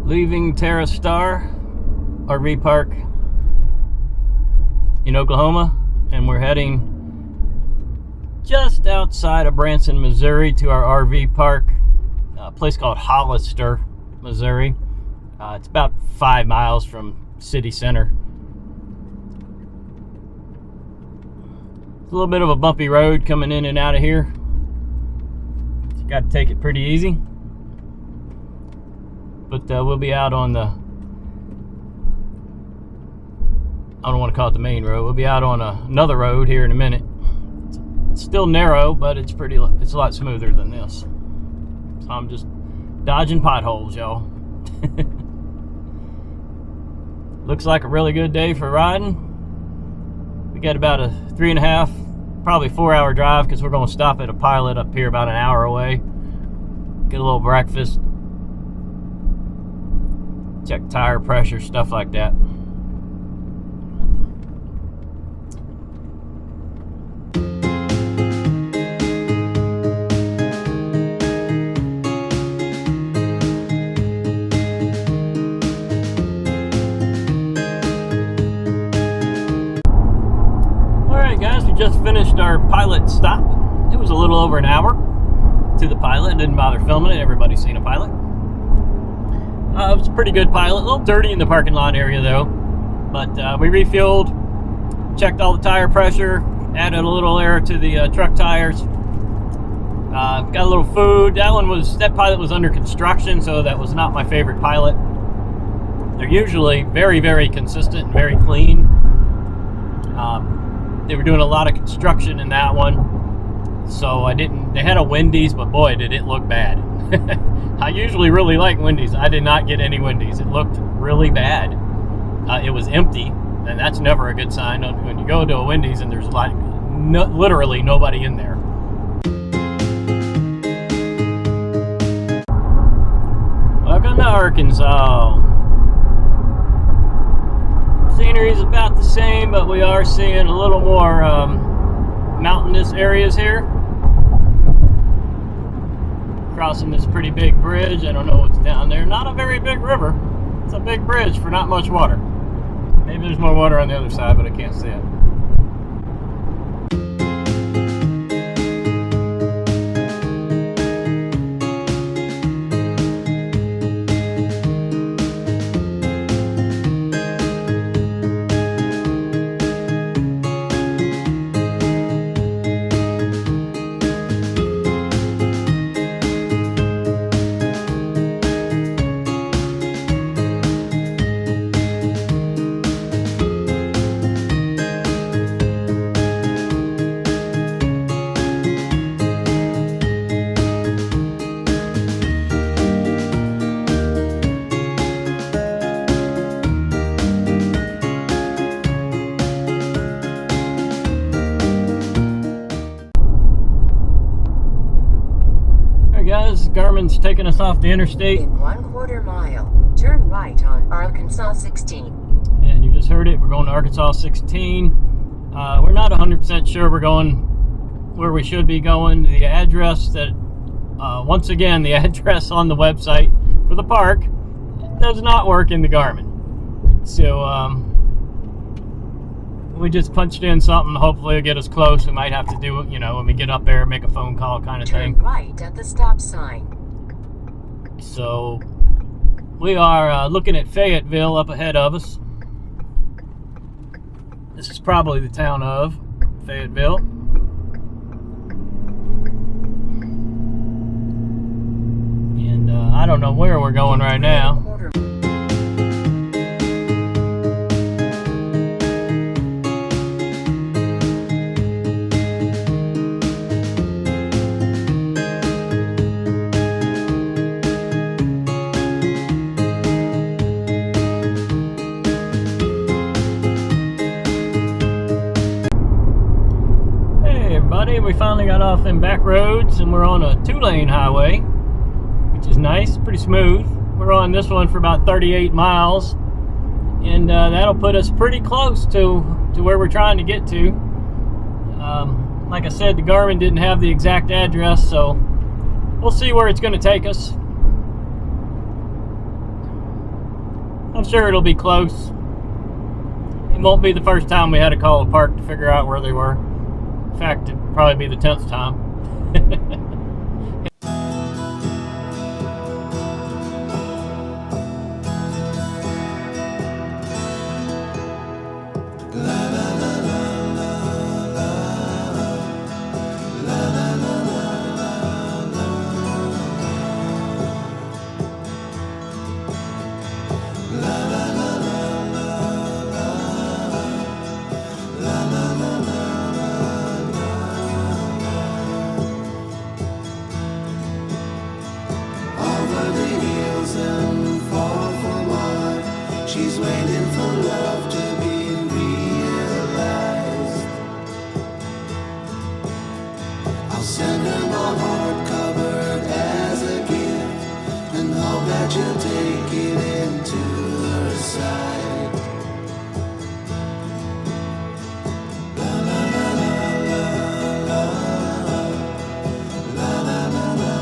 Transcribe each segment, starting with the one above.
Leaving Terra Star RV Park in Oklahoma, and we're heading just outside of Branson, Missouri to our RV park, a place called Hollister, Missouri. It's about 5 miles from city center. It's a little bit of a bumpy road coming in and out of here. You got to take it pretty easy. But we'll be out on the, I don't want to call it the main road. We'll be out on another road here in a minute. It's still narrow, but it's a lot smoother than this. So I'm just dodging potholes, y'all. Looks like a really good day for riding. We got about a 3.5, probably 4-hour drive, because we're going to stop at a pilot up here about an hour away. Get a little breakfast. Check tire pressure, stuff like that. Alright guys, we just finished our pilot stop. It was a little over an hour to the pilot. Didn't bother filming it. Everybody's seen a pilot. It was a pretty good pilot. A little dirty in the parking lot area though. But we refueled, checked all the tire pressure, added a little air to the truck tires. Got a little food. That pilot was under construction, so that was not my favorite pilot. They're usually very, very consistent and very clean. They were doing a lot of construction in that one, so they had a Wendy's, but boy did it look bad. I usually really like Wendy's. I did not get any Wendy's. It looked really bad. It was empty, and that's never a good sign when you go to a Wendy's and there's literally nobody in there. Welcome to Arkansas. Scenery is about the same, but we are seeing a little more mountainous areas here. Crossing this pretty big bridge. I don't know what's down there. Not a very big river. It's a big bridge for not much water. Maybe there's more water on the other side, but I can't see it. Guys, Garmin's taking us off the interstate. In 1/4 mile, turn right on Arkansas 16. And you just heard it, we're going to Arkansas 16. We're not 100% sure we're going where we should be going. The address that, once again, the address on the website for the park does not work in the Garmin. So, we just punched in something, hopefully it'll get us close. We might have to do it, when we get up there, make a phone call kind of thing. Turn right at the stop sign. So, we are looking at Fayetteville up ahead of us. This is probably the town of Fayetteville. And I don't know where we're going right now. We finally got off them back roads and we're on a 2-lane highway, which is nice, pretty smooth. We're on this one for about 38 miles, and that'll put us pretty close to where we're trying to get to. Like I said, the Garmin didn't have the exact address, so we'll see where it's going to take us. I'm sure it'll be close. It won't be the first time we had to call a park to figure out where they were. In fact, it'd probably be the 10th time. She's waiting for love to be realized. I'll send her my heart covered as a gift, and hope that you'll take it into her side. La la la la la la la la la la.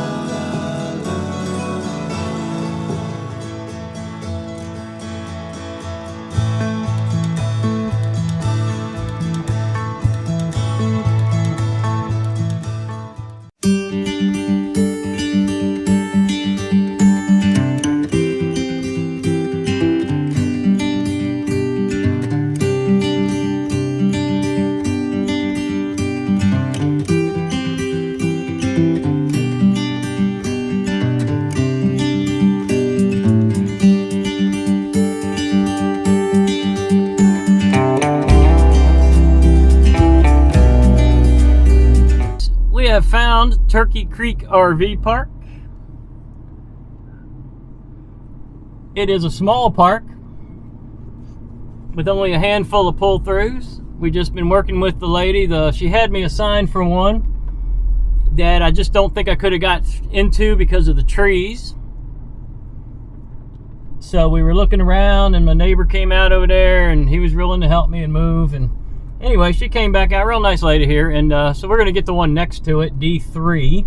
We have found Turkey Creek RV Park. It is a small park with only a handful of pull-throughs. We've just been working with the lady. She had me assigned for one that I just don't think I could have got into because of the trees. So we were looking around, and my neighbor came out over there, and he was willing to help me and move. And anyway, she came back out, real nice lady here, and so we're going to get the one next to it, D3.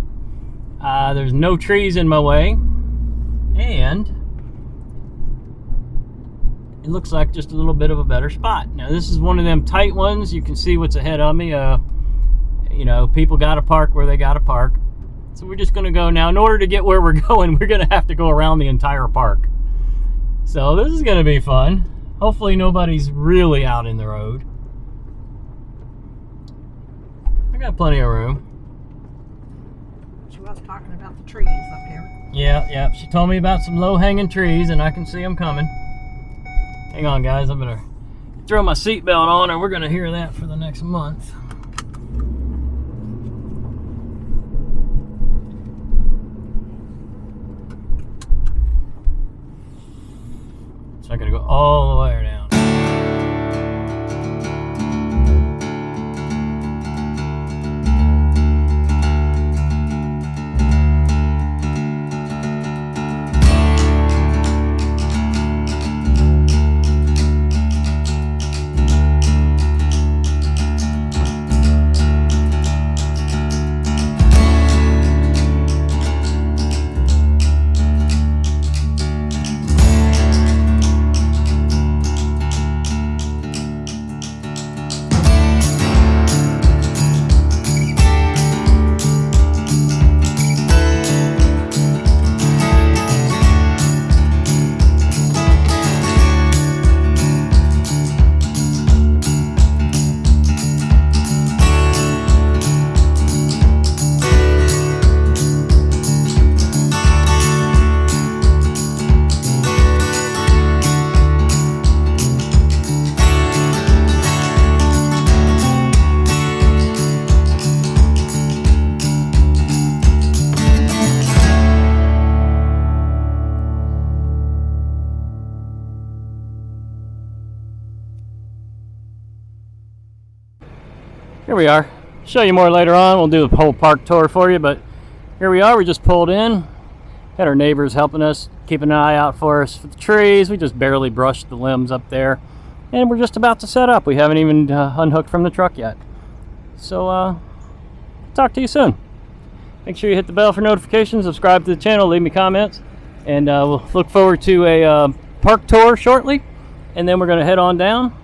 There's no trees in my way, and it looks like just a little bit of a better spot. Now, this is one of them tight ones. You can see what's ahead of me. You know, people got to park where they got to park. So we're just going to go now. In order to get where we're going, we're going to have to go around the entire park. So this is going to be fun. Hopefully nobody's really out in the road. I got plenty of room. She was talking about the trees up here. Yeah. She told me about some low-hanging trees, and I can see them coming. Hang on, guys. I'm going to throw my seatbelt on, and we're going to hear that for the next month. So I'm going to go all the way down. Here we are. Show you more later on. We'll do the whole park tour for you, but here we are. We just pulled in. Had our neighbors helping us, keeping an eye out for us for the trees. We just barely brushed the limbs up there, and we're just about to set up. We haven't even unhooked from the truck yet. So talk to you soon. Make sure you hit the bell for notifications, subscribe to the channel, leave me comments, and we'll look forward to a park tour shortly, and then we're going to head on down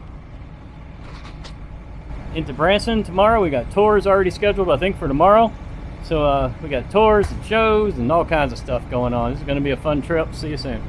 into Branson tomorrow. We got tours already scheduled, I think, for tomorrow. So we got tours and shows and all kinds of stuff going on. This is going to be a fun trip. See you soon.